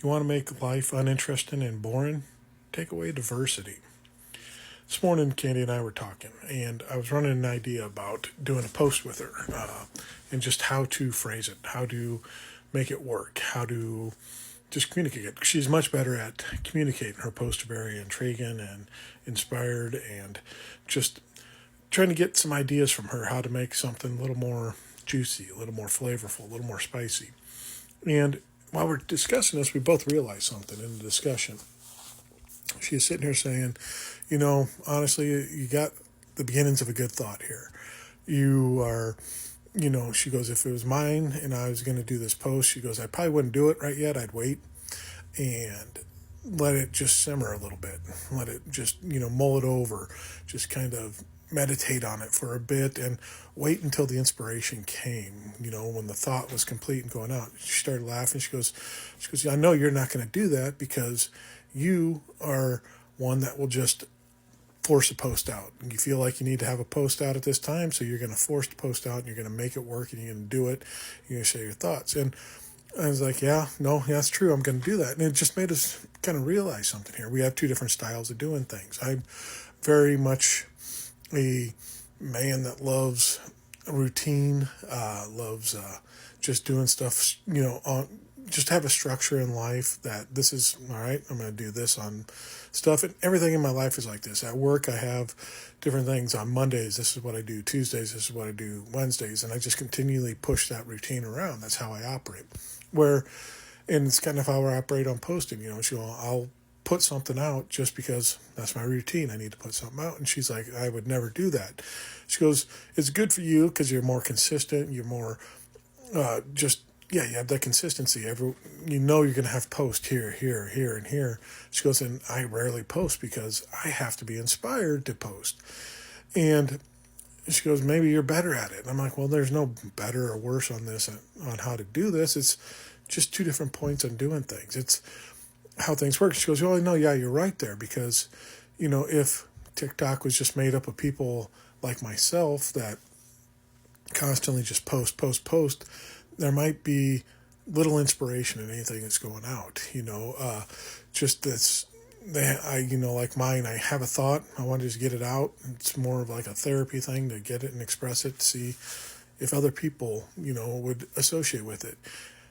You want to make life uninteresting and boring? Take away diversity. This morning, Candy and I were talking, and I was running an idea about doing a post with her and just how to phrase it, how to make it work, how to just communicate it. She's much better at communicating her posts are very intriguing and inspired, and just trying to get some ideas from her how to make something a little more juicy, a little more flavorful, a little more spicy. And while we're discussing this, we both realized something in the discussion. She is sitting here saying, honestly, you got the beginnings of a good thought here. You are, she goes, if it was mine and I was going to do this post, she goes, I probably wouldn't do it right yet. I'd wait and let it just simmer a little bit. Let it just, mull it over. Just kind of meditate on it for a bit and wait until the inspiration came, when the thought was complete and going out. She started laughing. She goes, I know you're not going to do that because you are one that will just force a post out. And you feel like you need to have a post out at this time, so you're going to force the post out and you're going to make it work and you're going to do it. You're going to share your thoughts. And I was like, yeah, that's true. I'm going to do that. And it just made us kind of realize something here. We have two different styles of doing things. I'm very much a man that loves routine, loves just doing stuff, just have a structure in life that this is, all right, I'm going to do this on stuff. And everything in my life is like this. At work, I have different things. On Mondays, this is what I do. Tuesdays, this is what I do. Wednesdays. And I just continually push that routine around. That's how I operate. And it's kind of how I operate on posting. I'll put something out just because that's my routine. I need to put something out. And she's like, I would never do that. She goes, it's good for you because you're more consistent. You're more you have that consistency. You're going to have post here, here, here, and here. She goes, and I rarely post because I have to be inspired to post. And she goes, maybe you're better at it. And I'm like, well, there's no better or worse on this, on how to do this. It's just two different points on doing things. It's how things work. She goes, well, no, yeah, you're right there because, if TikTok was just made up of people like myself that constantly just post, there might be little inspiration in anything that's going out, just this, like mine, I have a thought, I want to just get it out. It's more of like a therapy thing to get it and express it, to see if other people, would associate with it.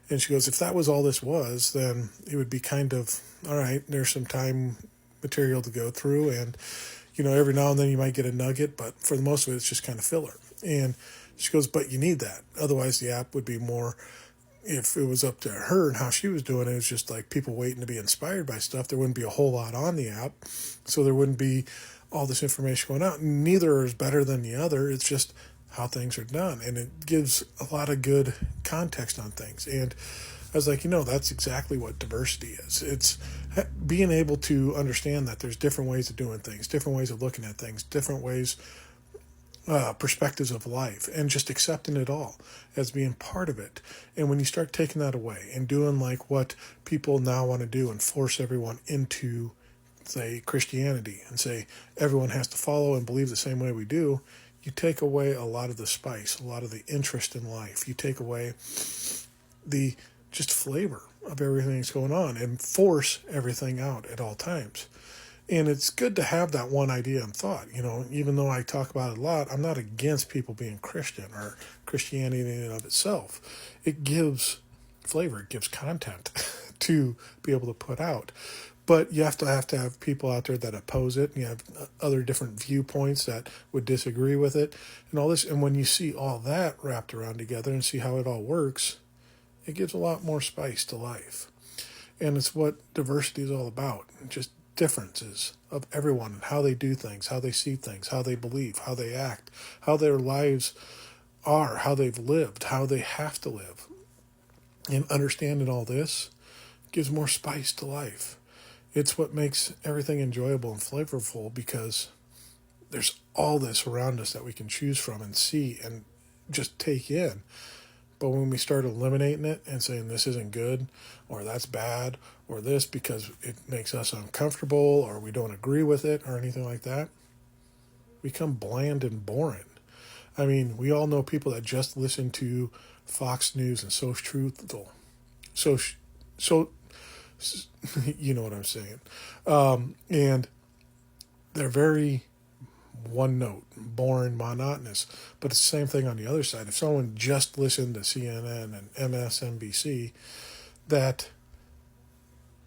And she goes, if that was all this was, then it would be kind of, all right, there's some time material to go through. And, every now and then you might get a nugget, but for the most of it, it's just kind of filler. And she goes, but you need that. Otherwise, the app would be more, if it was up to her and how she was doing it, it was just like people waiting to be inspired by stuff. There wouldn't be a whole lot on the app. So there wouldn't be all this information going out. Neither is better than the other. It's just how things are done. And it gives a lot of good context on things. And I was like, that's exactly what diversity is. It's being able to understand that there's different ways of doing things, different ways of looking at things, different ways, perspectives of life, and just accepting it all as being part of it. And when you start taking that away and doing like what people now want to do and force everyone into, say, Christianity and say everyone has to follow and believe the same way we do, you take away a lot of the spice, a lot of the interest in life. You take away the just flavor of everything that's going on and force everything out at all times. And it's good to have that one idea and thought, even though I talk about it a lot, I'm not against people being Christian or Christianity in and of itself. It gives flavor, it gives content to be able to put out. But you have to have people out there that oppose it. And you have other different viewpoints that would disagree with it and all this. And when you see all that wrapped around together and see how it all works, it gives a lot more spice to life. And it's what diversity is all about. Just differences of everyone and how they do things, how they see things, how they believe, how they act, how their lives are, how they've lived, how they have to live. And understanding all this gives more spice to life. It's what makes everything enjoyable and flavorful because there's all this around us that we can choose from and see and just take in. But when we start eliminating it and saying this isn't good or that's bad or this because it makes us uncomfortable or we don't agree with it or anything like that, we become bland and boring. I mean, we all know people that just listen to Fox News and You know what I'm saying? And they're very one note, boring, monotonous. But it's the same thing on the other side. If someone just listened to CNN and MSNBC, that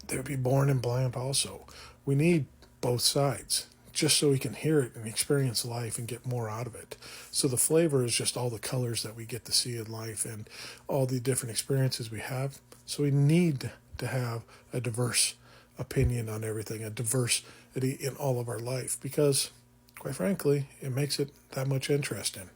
they would be boring and bland also. We need both sides just so we can hear it and experience life and get more out of it. So the flavor is just all the colors that we get to see in life and all the different experiences we have. So we need to have a diverse opinion on everything, a diversity in all of our life, because quite frankly, it makes it that much interesting.